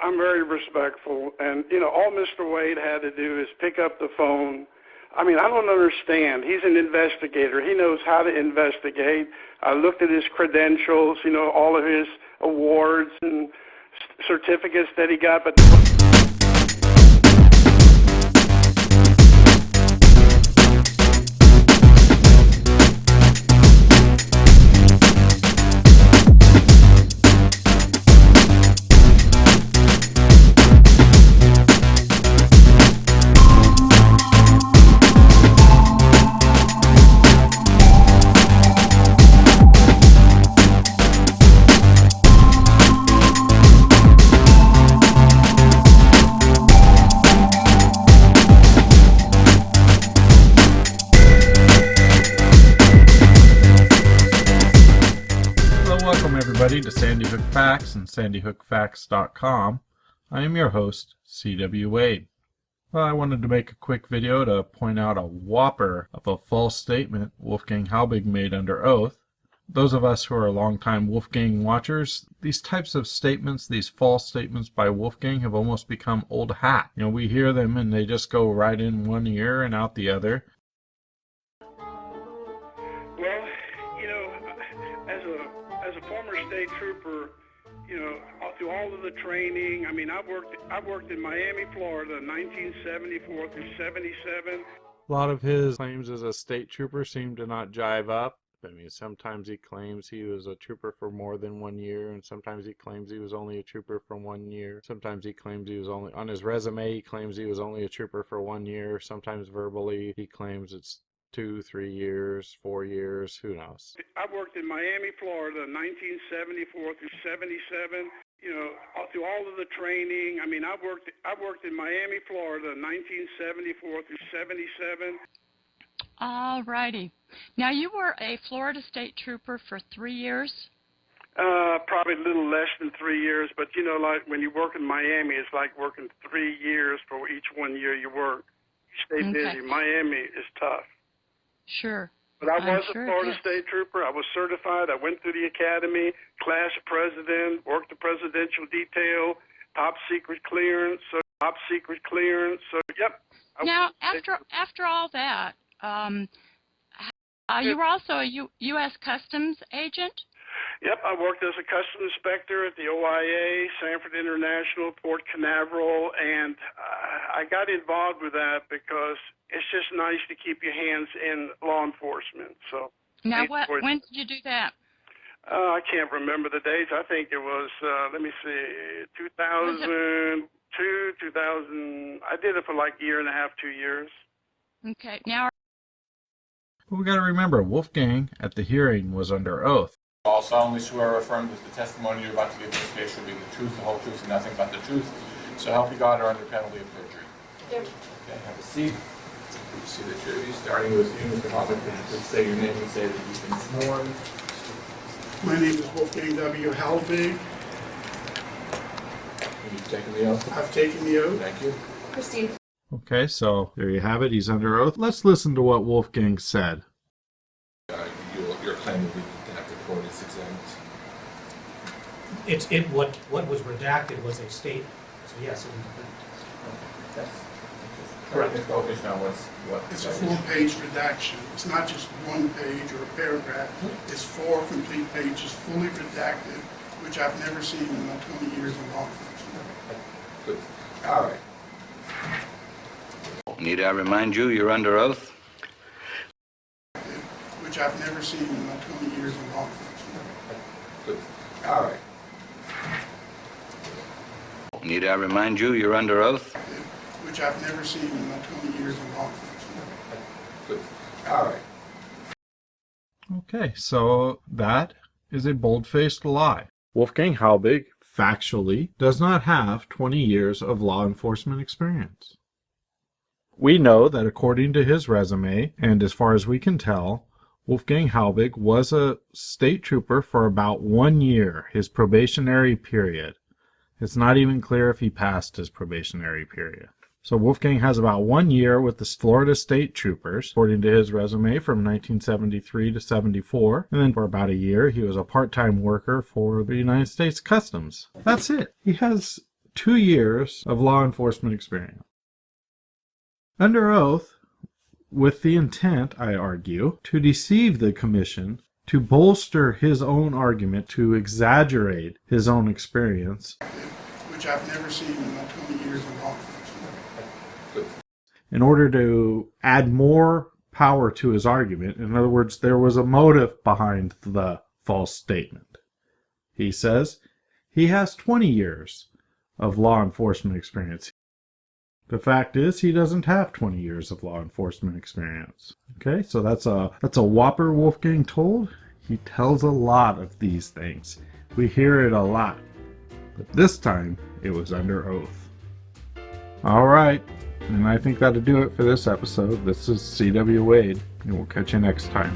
I'm very respectful, and, all Mr. Wade had to do is pick up the phone. I mean, I don't understand. He's an investigator. He knows how to investigate. I looked at his credentials, all of his awards and certificates that he got, but... To Sandy Hook Facts and sandyhookfacts.com. I am your host, C.W. Wade. Well, I wanted to make a quick video to point out a whopper of a false statement Wolfgang Halbig made under oath. Those of us who are longtime Wolfgang watchers, these types of statements, these false statements by Wolfgang have almost become old hat. We hear them and they just go right in one ear and out the other. As a former state trooper, through all of the training, I mean, I worked in Miami, Florida, 1974 through 77. A lot of his claims as a state trooper seem to not jive up. I mean, sometimes he claims he was a trooper for more than 1 year, and sometimes he claims he was only a trooper for 1 year. Sometimes he claims he was only, on his resume, he claims he was only a trooper for 1 year. Sometimes verbally, he claims it's 2, 3 years, 4 years, who knows. I worked in Miami, Florida, 1974 through 77. Through all of the training. I mean, I worked in Miami, Florida, 1974 through 77. All righty. Now, you were a Florida State Trooper for 3 years? Probably a little less than 3 years, but like when you work in Miami, it's like working 3 years for each 1 year you work. You stay busy. Miami is tough. Sure. But I was a Florida State Trooper. I was certified. I went through the academy, class president, worked the presidential detail, top secret clearance. So yep. Now, after all that, you were also a U.S. Customs agent? Yep, I worked as a customs inspector at the OIA, Sanford International, Port Canaveral, and I got involved with that because it's just nice to keep your hands in law enforcement. So now, when did you do that? I can't remember the dates. I think it was, 2002, 2000. I did it for like a year and a half, 2 years. Okay, now. But we got to remember, Wolfgang at the hearing was under oath. All solemnly swear or affirm that the testimony you're about to give in this case shall be the truth, the whole truth, and nothing but the truth. So help you God, or under penalty of perjury. Yep. Okay, have a seat. You see that you're starting with you, Mr. Halbig. Please say your name and say that you've been sworn. My name is Wolfgang W. Halbig. You've taken the oath? I've taken the oath. Thank you. Christine. Okay, so there you have it. He's under oath. Let's listen to what Wolfgang said. Your claim will be that the court is exempt. What was redacted was a statement. So yes, it was. Correct. Focus on it's a full-page redaction. It's not just one page or a paragraph. It's 4 complete pages, fully redacted, which I've never seen in my 20 years in law enforcement. Good. All right. Need I remind you, you're under oath? Which I've never seen in my 20 years in law enforcement. Good. All right. Need I remind you, you're under oath? Which I've never seen in my 20 years in law enforcement. Good. All right. Okay, so that is a bold-faced lie. Wolfgang Halbig, factually, does not have 20 years of law enforcement experience. We know that according to his resume, and as far as we can tell, Wolfgang Halbig was a state trooper for about 1 year, his probationary period. It's not even clear if he passed his probationary period. So Wolfgang has about 1 year with the Florida State Troopers, according to his resume, from 1973 to 74. And then for about a year, he was a part-time worker for the United States Customs. That's it. He has 2 years of law enforcement experience. Under oath, with the intent, I argue, to deceive the commission, to bolster his own argument, to exaggerate his own experience, which I've never seen in my 20 years of law enforcement. in order to add more power to his argument. In other words, there was a motive behind the false statement. He says he has 20 years of law enforcement experience. The fact is, he doesn't have 20 years of law enforcement experience. Okay, so that's a Whopper Wolfgang told. He tells a lot of these things. We hear it a lot. But this time, it was under oath. All right, and I think that'll do it for this episode. This is C.W. Wade, and we'll catch you next time.